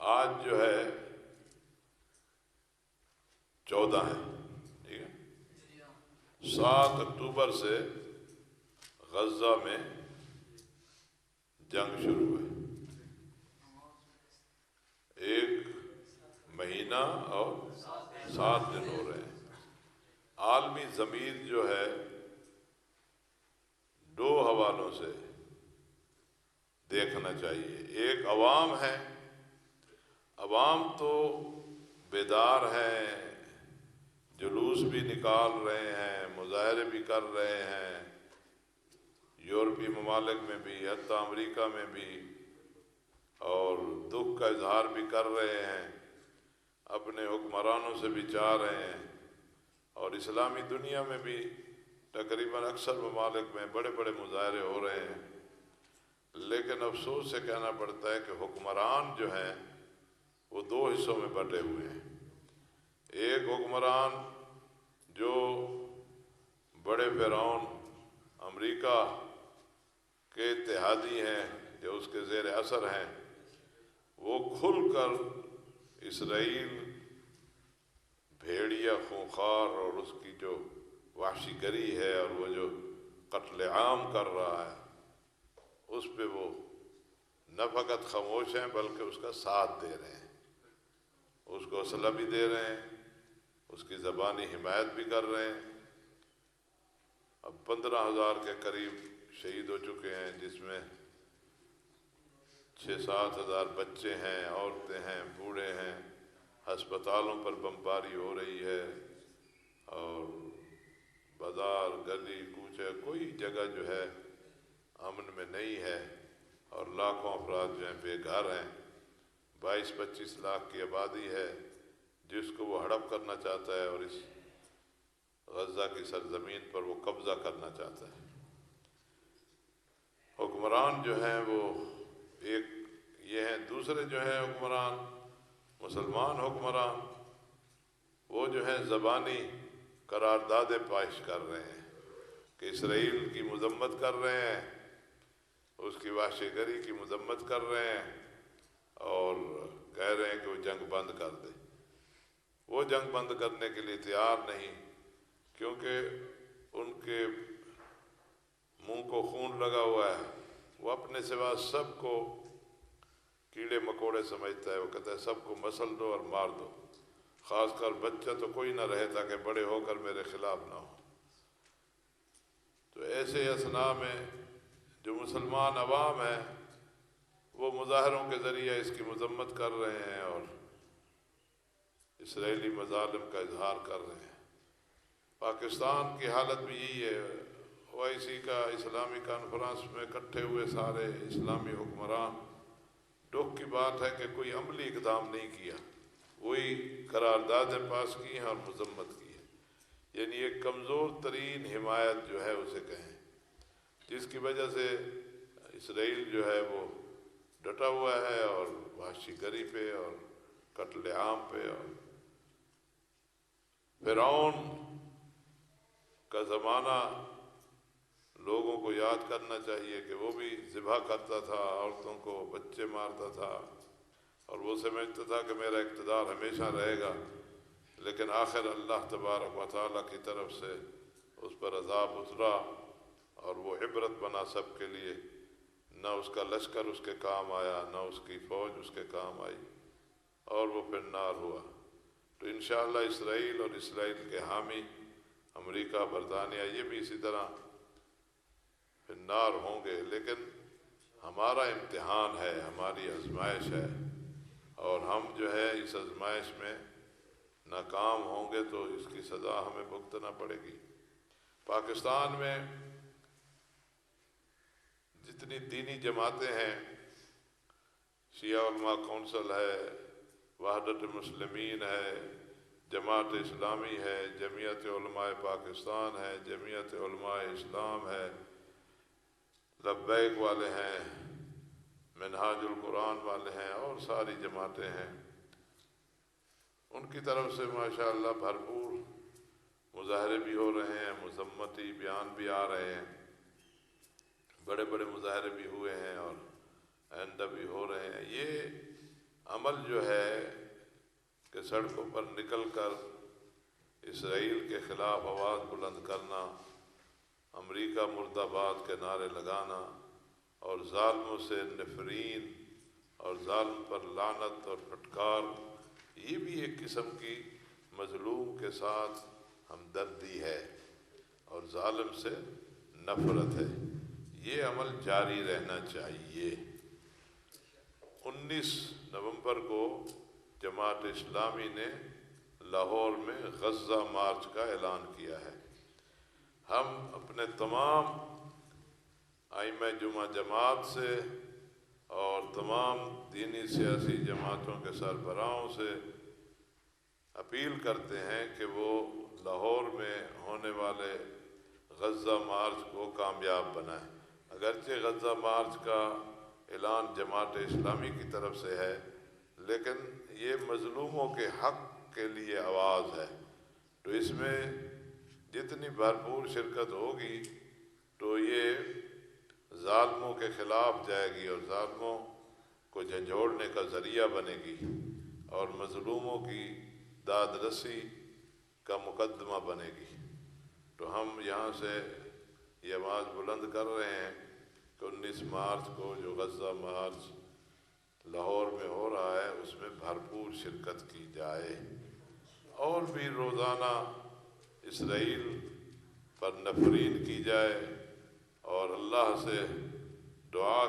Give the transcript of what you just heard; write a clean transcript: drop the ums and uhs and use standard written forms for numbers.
آج جو ہے 14 ہے، ٹھیک ہے، 7 اکتوبر سے غزہ میں جنگ شروع ہے، 1 مہینہ اور 7 دن ہو رہے ہیں۔ عالمی ضمیر جو ہے 2 حوالوں سے دیکھنا چاہیے۔ ایک عوام ہے، عوام تو بیدار ہیں، جلوس بھی نکال رہے ہیں، مظاہرے بھی کر رہے ہیں، یورپی ممالک میں بھی، حتیٰ امریکہ میں بھی، اور دکھ کا اظہار بھی کر رہے ہیں، اپنے حکمرانوں سے بھی چاہ رہے ہیں، اور اسلامی دنیا میں بھی تقریباً اکثر ممالک میں بڑے بڑے مظاہرے ہو رہے ہیں۔ لیکن افسوس سے کہنا پڑتا ہے کہ حکمران جو ہیں وہ 2 حصوں میں بٹے ہوئے ہیں۔ ایک حکمران جو بڑے فرعون امریکہ کے اتحادی ہیں، جو اس کے زیر اثر ہیں، وہ کھل کر اسرائیل بھیڑیا خونخوار اور اس کی جو وحشی گری ہے اور وہ جو قتل عام کر رہا ہے اس پہ وہ نہ فقط خاموش ہیں بلکہ اس کا ساتھ دے رہے ہیں، اس کو اسلحہ بھی دے رہے ہیں، اس کی زبانی حمایت بھی کر رہے ہیں۔ اب 15,000 کے قریب شہید ہو چکے ہیں، جس میں 6-7 ہزار بچے ہیں، عورتیں ہیں، بوڑھے ہیں۔ ہسپتالوں پر بمباری ہو رہی ہے، اور بازار گلی کوچے کوئی جگہ جو ہے امن میں نہیں ہے، اور لاکھوں افراد جو ہیں بے گھر ہیں۔ 22-25 لاکھ کی آبادی ہے جس کو وہ ہڑپ کرنا چاہتا ہے، اور اس غزہ کی سرزمین پر وہ قبضہ کرنا چاہتا ہے۔ حکمران جو ہیں وہ ایک یہ ہیں، دوسرے جو ہیں حکمران مسلمان حکمران، وہ جو ہیں زبانی قراردادیں پیش کر رہے ہیں کہ اسرائیل کی مذمت کر رہے ہیں، اس کی وحشی گری کی مذمت کر رہے ہیں، اور کہہ رہے ہیں کہ وہ جنگ بند کر دے۔ وہ جنگ بند کرنے کے لیے تیار نہیں، کیونکہ ان کے منہ کو خون لگا ہوا ہے۔ وہ اپنے سوا سب کو کیڑے مکوڑے سمجھتا ہے، وہ کہتا ہے سب کو مسل دو اور مار دو، خاص کر بچہ تو کوئی نہ رہے تاکہ بڑے ہو کر میرے خلاف نہ ہو۔ تو ایسے اثناء میں جو مسلمان عوام ہیں وہ مظاہروں کے ذریعے اس کی مذمت کر رہے ہیں اور اسرائیلی مظالم کا اظہار کر رہے ہیں۔ پاکستان کی حالت بھی یہی ہے۔ OIC کا اسلامی کانفرنس میں اکٹھے ہوئے سارے اسلامی حکمران، دکھ کی بات ہے کہ کوئی عملی اقدام نہیں کیا، وہی قراردادیں پاس کی ہیں اور مذمت کی ہے، یعنی ایک کمزور ترین حمایت جو ہے اسے کہیں، جس کی وجہ سے اسرائیل جو ہے وہ ڈٹا ہوا ہے، اور وحشی گری پہ اور قتل عام پہ۔ اور فرعون کا زمانہ لوگوں کو یاد کرنا چاہیے کہ وہ بھی ذبح کرتا تھا، عورتوں کو، بچے مارتا تھا، اور وہ سمجھتا تھا کہ میرا اقتدار ہمیشہ رہے گا، لیکن آخر اللہ تبارک و تعالیٰ کی طرف سے اس پر عذاب اترا، اور وہ عبرت بنا سب کے لیے۔ نہ اس کا لشکر اس کے کام آیا، نہ اس کی فوج اس کے کام آئی، اور وہ پھر نار ہوا۔ تو انشاءاللہ اسرائیل اور اسرائیل کے حامی امریکہ، برطانیہ، یہ بھی اسی طرح پھر نار ہوں گے، لیکن ہمارا امتحان ہے، ہماری آزمائش ہے، اور ہم جو ہے اس آزمائش میں ناکام ہوں گے تو اس کی سزا ہمیں بھگتنا پڑے گی۔ پاکستان میں جتنی دینی جماعتیں ہیں، شیعہ علماء کونسل ہے، وحدت المسلمین ہے، جماعت اسلامی ہے، جمعیت علماء پاکستان ہے، جمعیت علماء اسلام ہے، لبیک والے ہیں، منہاج القرآن والے ہیں، اور ساری جماعتیں ہیں، ان کی طرف سے ماشاءاللہ بھرپور مظاہرے بھی ہو رہے ہیں، مذمتی بیان بھی آ رہے ہیں، بڑے بڑے مظاہرے بھی ہوئے ہیں اور آئندہ بھی ہو رہے ہیں۔ یہ عمل جو ہے کہ سڑکوں پر نکل کر اسرائیل کے خلاف آواز بلند کرنا، امریکہ مرد آباد کے نعرے لگانا، اور ظالموں سے نفرین اور ظالم پر لعنت اور پھٹکار، یہ بھی ایک قسم کی مظلوم کے ساتھ ہمدردی ہے اور ظالم سے نفرت ہے۔ یہ عمل جاری رہنا چاہیے۔ 19 نومبر کو جماعت اسلامی نے لاہور میں غزہ مارچ کا اعلان کیا ہے۔ ہم اپنے تمام ائمہ جمعہ جماعت سے اور تمام دینی سیاسی جماعتوں کے سربراہوں سے اپیل کرتے ہیں کہ وہ لاہور میں ہونے والے غزہ مارچ کو کامیاب بنائیں۔ اگرچہ غزہ مارچ کا اعلان جماعت اسلامی کی طرف سے ہے، لیکن یہ مظلوموں کے حق کے لیے آواز ہے، تو اس میں جتنی بھرپور شرکت ہوگی تو یہ ظالموں کے خلاف جائے گی اور ظالموں کو جھنجھوڑنے کا ذریعہ بنے گی اور مظلوموں کی داد رسی کا مقدمہ بنے گی۔ تو ہم یہاں سے یہ آواز بلند کر رہے ہیں کہ 19 مارچ کو جو غزہ مارچ لاہور میں ہو رہا ہے اس میں بھرپور شرکت کی جائے، اور بھی روزانہ اسرائیل پر نفرین کی جائے اور اللہ سے دعا